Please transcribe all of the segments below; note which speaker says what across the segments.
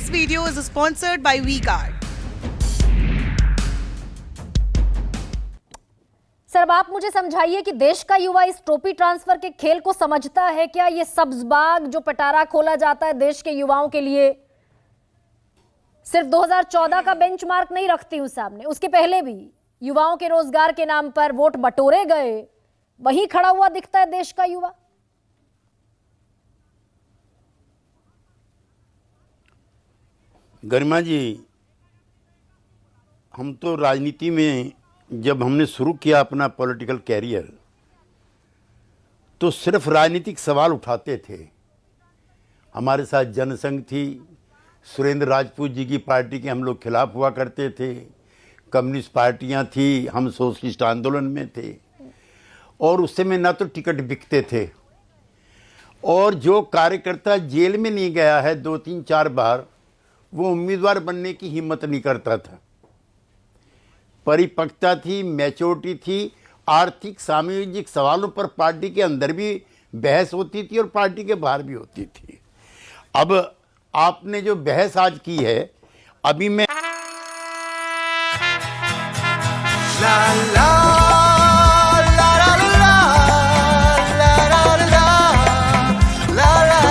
Speaker 1: This video is sponsored by WeGuard.
Speaker 2: Sir, अब आप मुझे समझाइए कि देश का युवा इस ट्रॉफी ट्रांसफर के खेल को समझता है क्या? ये सब्जबाग जो पिटारा खोला जाता है देश के युवाओं के लिए, सिर्फ 2014 का बेंचमार्क नहीं रखती हूं सामने, उसके पहले भी युवाओं के रोजगार के नाम पर वोट बटोरे गए, वहीं खड़ा हुआ दिखता है देश का युवा।
Speaker 3: गरिमा जी, हम तो राजनीति में जब हमने शुरू किया अपना पॉलिटिकल कैरियर तो सिर्फ राजनीतिक सवाल उठाते थे। हमारे साथ जनसंघ थी, सुरेंद्र राजपूत जी की पार्टी के हम लोग खिलाफ हुआ करते थे, कम्युनिस्ट पार्टियां थी, हम सोशलिस्ट आंदोलन में थे, और उस समय ना तो टिकट बिकते थे, और जो कार्यकर्ता जेल में नहीं गया है 2-3-4 बार, वो उम्मीदवार बनने की हिम्मत नहीं करता था। परिपक्वता थी, मैच्योरिटी थी, आर्थिक सामाजिक सवालों पर पार्टी के अंदर भी बहस होती थी और पार्टी के बाहर भी होती थी। अब आपने जो बहस आज की है, अभी मैं
Speaker 4: ला ला ला ला ला ला ला ला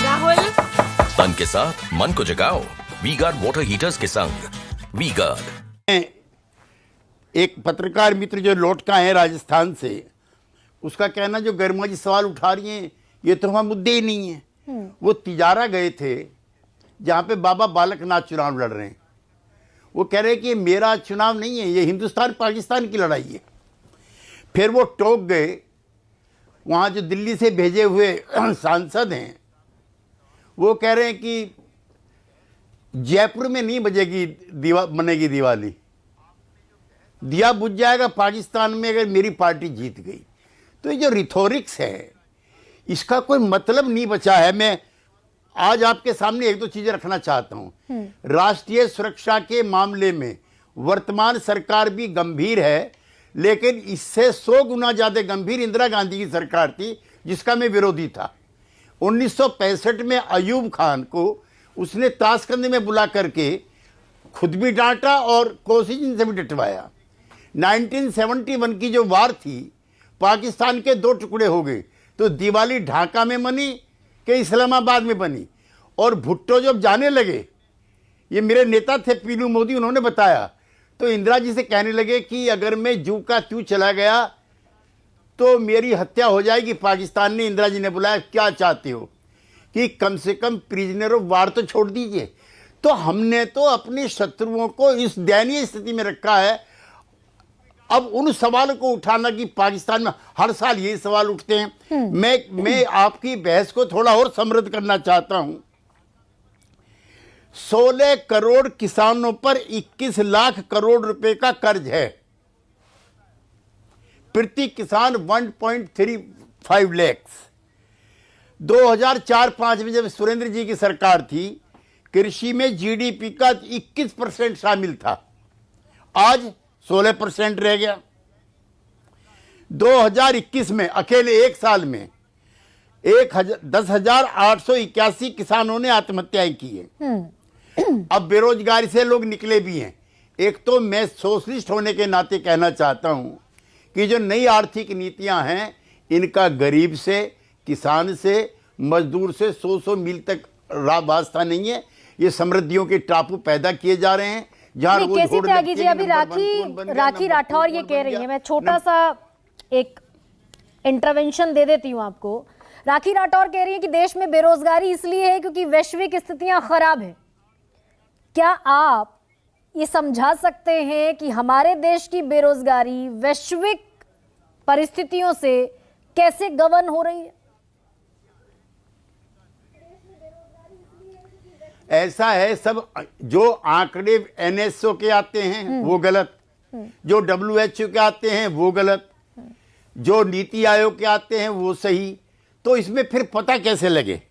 Speaker 1: राहुल
Speaker 5: तन के साथ मन को जगाओ वीगार्ड वाटर हीटर्स के संग। वीगार्ड।
Speaker 3: एक पत्रकार मित्र जो लौट का है राजस्थान से, उसका कहना जो गरिमा जी सवाल उठा रही हैं ये तो वहाँ मुद्दे ही नहीं है। वो तिजारा गए थे जहाँ पे बाबा बालकनाथ चुनाव लड़ रहे हैं। वो कह रहे हैं कि ये मेरा चुनाव नहीं है, ये हिंदुस्तान पाकिस्तान की लड़ाई है। फिर वो टोक गए, वहाँ जो दिल्ली से भेजे हुए सांसद हैं वो कह रहे हैं कि जयपुर में नहीं बनेगी दिवाली, दिया बुझ जाएगा पाकिस्तान में अगर मेरी पार्टी जीत गई। तो ये जो रिथोरिक्स है इसका कोई मतलब नहीं बचा है। मैं आज आपके सामने एक दो चीजें रखना चाहता हूं। राष्ट्रीय सुरक्षा के मामले में वर्तमान सरकार भी गंभीर है, लेकिन इससे 100 गुना ज्यादा गंभीर इंदिरा गांधी की सरकार थी जिसका मैं विरोधी था। 1965 में अयूब खान को उसने ताशकंद में बुला करके खुद भी डांटा और कोशिश से भी डटवाया। 1971 की जो वार थी, पाकिस्तान के 2 टुकड़े हो गए, तो दिवाली ढाका में मनी कि इस्लामाबाद में बनी। और भुट्टो जब जाने लगे, ये मेरे नेता थे पीलू मोदी, उन्होंने बताया, तो इंदिरा जी से कहने लगे कि अगर मैं जू का त्यों चला गया तो मेरी हत्या हो जाएगी। पाकिस्तान ने, इंदिरा जी ने बुलाया, क्या चाहते हो कि कम से कम प्रिजनर ऑफ वार तो छोड़ दीजिए। तो हमने तो अपने शत्रुओं को इस दयनीय स्थिति में रखा है। अब उन सवालों को उठाना कि पाकिस्तान में हर साल यही सवाल उठते हैं, मैं आपकी बहस को थोड़ा और समृद्ध करना चाहता हूं। 16 करोड़ किसानों पर 21 लाख करोड़ रुपए का कर्ज है। प्रति किसान 1.35 लाख। 2004-05 में जब सुरेंद्र जी की सरकार थी, कृषि में जीडीपी का 21% शामिल था, आज 16% रह गया। 2021 में अकेले एक साल में 10,881 किसानों ने आत्महत्याएं की है। अब बेरोजगारी से लोग निकले भी हैं। एक तो मैं सोशलिस्ट होने के नाते कहना चाहता हूं कि जो नई आर्थिक नीतियां हैं, इनका गरीब से, किसान से, मजदूर से 100 मील तक वास्ता नहीं है। ये समृद्धियों के टापू पैदा किए जा रहे हैं जहां
Speaker 2: कैसी त्यागी जी, अभी राखी राठौर ये कह रही है, मैं छोटा सा एक इंटरवेंशन दे देती हूं आपको। राखी राठौर कह रही है कि देश में बेरोजगारी इसलिए है क्योंकि वैश्विक स्थितियां खराब है। क्या आप ये समझा सकते हैं कि हमारे देश की बेरोजगारी वैश्विक परिस्थितियों से कैसे गवर्न हो रही है?
Speaker 3: ऐसा है, सब जो आंकड़े एनएसओ के आते हैं वो गलत, जो डब्ल्यूएचओ के आते हैं वो गलत, जो नीति आयोग के आते हैं वो सही। तो इसमें फिर पता कैसे लगे?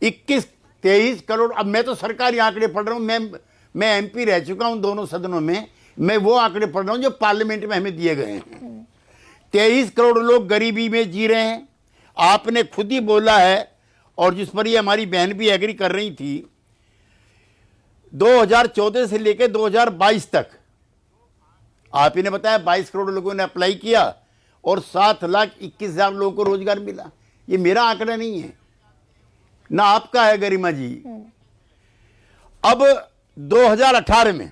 Speaker 3: 21-23 करोड़। अब मैं तो सरकारी आंकड़े पढ़ रहा हूं, मैं एमपी रह चुका हूं दोनों सदनों में, मैं वो आंकड़े पढ़ रहा हूं जो पार्लियामेंट में हमें दिए गए हैं। 23 करोड़ लोग गरीबी में जी रहे हैं। आपने खुद ही बोला है और जिस पर ये हमारी बहन भी एग्री कर रही थी, 2014 से लेकर 2022 तक आप ही ने बताया 22 करोड़ लोगों ने अप्लाई किया और 7,21,000 लोगों को रोजगार मिला। ये मेरा आंकड़ा नहीं है ना आपका है गरिमा जी। अब 2018 में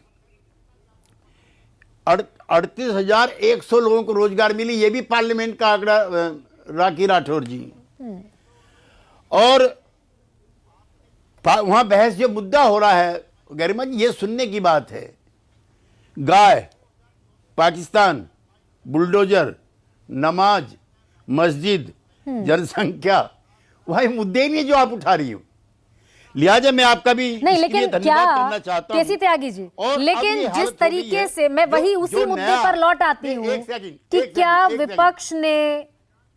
Speaker 3: 38,100 लोगों को रोजगार मिली, ये भी पार्लियामेंट का आंकड़ा राखी राठौर जी। और वहां बहस जो मुद्दा हो रहा है गरिमा जी, ये सुनने की बात है, गाय, पाकिस्तान, बुलडोजर, नमाज, मस्जिद, जनसंख्या, वही मुद्दे ही नहीं जो आप उठा रही हो। लिहाजा मैं आपका भी
Speaker 2: नहीं, लेकिन
Speaker 3: धन्यवाद
Speaker 2: क्या
Speaker 3: करना चाहता हूं।
Speaker 2: केसी त्यागी जी,
Speaker 3: और
Speaker 2: लेकिन
Speaker 3: अब ये
Speaker 2: जिस
Speaker 3: हालत हो गई
Speaker 2: तरीके
Speaker 3: है,
Speaker 2: से मैं वही
Speaker 3: जो
Speaker 2: उसी मुद्दे
Speaker 3: नया-
Speaker 2: पर लौट आती हूँ
Speaker 3: एक सेकंड,
Speaker 2: कि
Speaker 3: एक
Speaker 2: क्या
Speaker 3: सेकंड, एक
Speaker 2: विपक्ष ने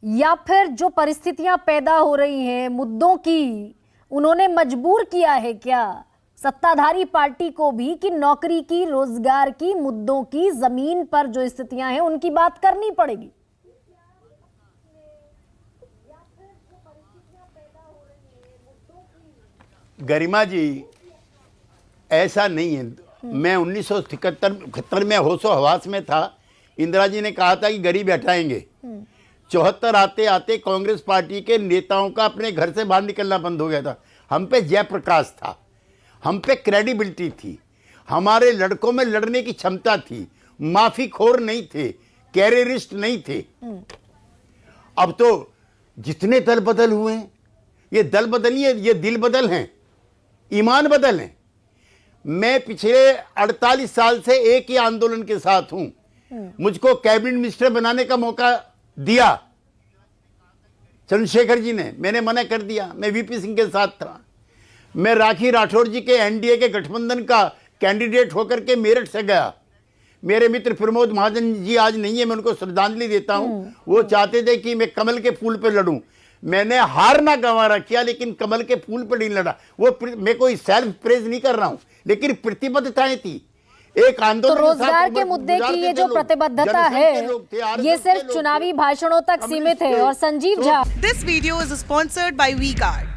Speaker 2: या फिर जो परिस्थितियां पैदा हो रही हैं मुद्दों की, उन्होंने मजबूर किया है क्या सत्ताधारी पार्टी को भी कि नौकरी की, रोजगार की, मुद्दों की, जमीन पर जो स्थितियां हैं उनकी बात करनी पड़ेगी?
Speaker 3: गरिमा जी, ऐसा नहीं है। मैं 1973 में होशो हवास में था, इंदिरा जी ने कहा था कि गरीब हटाएंगे। 74 आते आते कांग्रेस पार्टी के नेताओं का अपने घर से बाहर निकलना बंद हो गया था। हम पे जयप्रकाश था, हम पे क्रेडिबिलिटी थी, हमारे लड़कों में लड़ने की क्षमता थी, माफी खोर नहीं थे, कैरियरिस्ट नहीं थे। अब तो जितने दल बदल हुए हैं, ये दल बदल नहीं है, ये दिल बदल हैं, ईमान बदल हैं। मैं पिछले 48 साल से एक ही आंदोलन के साथ हूं। मुझको कैबिनेट मिनिस्टर बनाने का मौका दिया चंद्रशेखर जी ने, मैंने मना कर दिया, मैं वीपी सिंह के साथ था। मैं राखी राठौर जी के एनडीए के गठबंधन का कैंडिडेट होकर के मेरठ से गया। मेरे मित्र प्रमोद महाजन जी आज नहीं है, मैं उनको श्रद्धांजलि देता हूं। वो चाहते थे कि मैं कमल के फूल पर लड़ूं, मैंने हार ना गंवारा किया, लेकिन कमल के फूल पर नहीं लड़ा। वो मैं कोई सेल्फ प्रेज नहीं कर रहा हूं, लेकिन प्रतिबद्धताएं थी। एक आंदोलन
Speaker 2: तो रोजगार के मुद्दे की ये जो प्रतिबद्धता है, ये सिर्फ चुनावी भाषणों तक सीमित है। और Sanjeev Jha,
Speaker 1: This video is sponsored by WeGuard.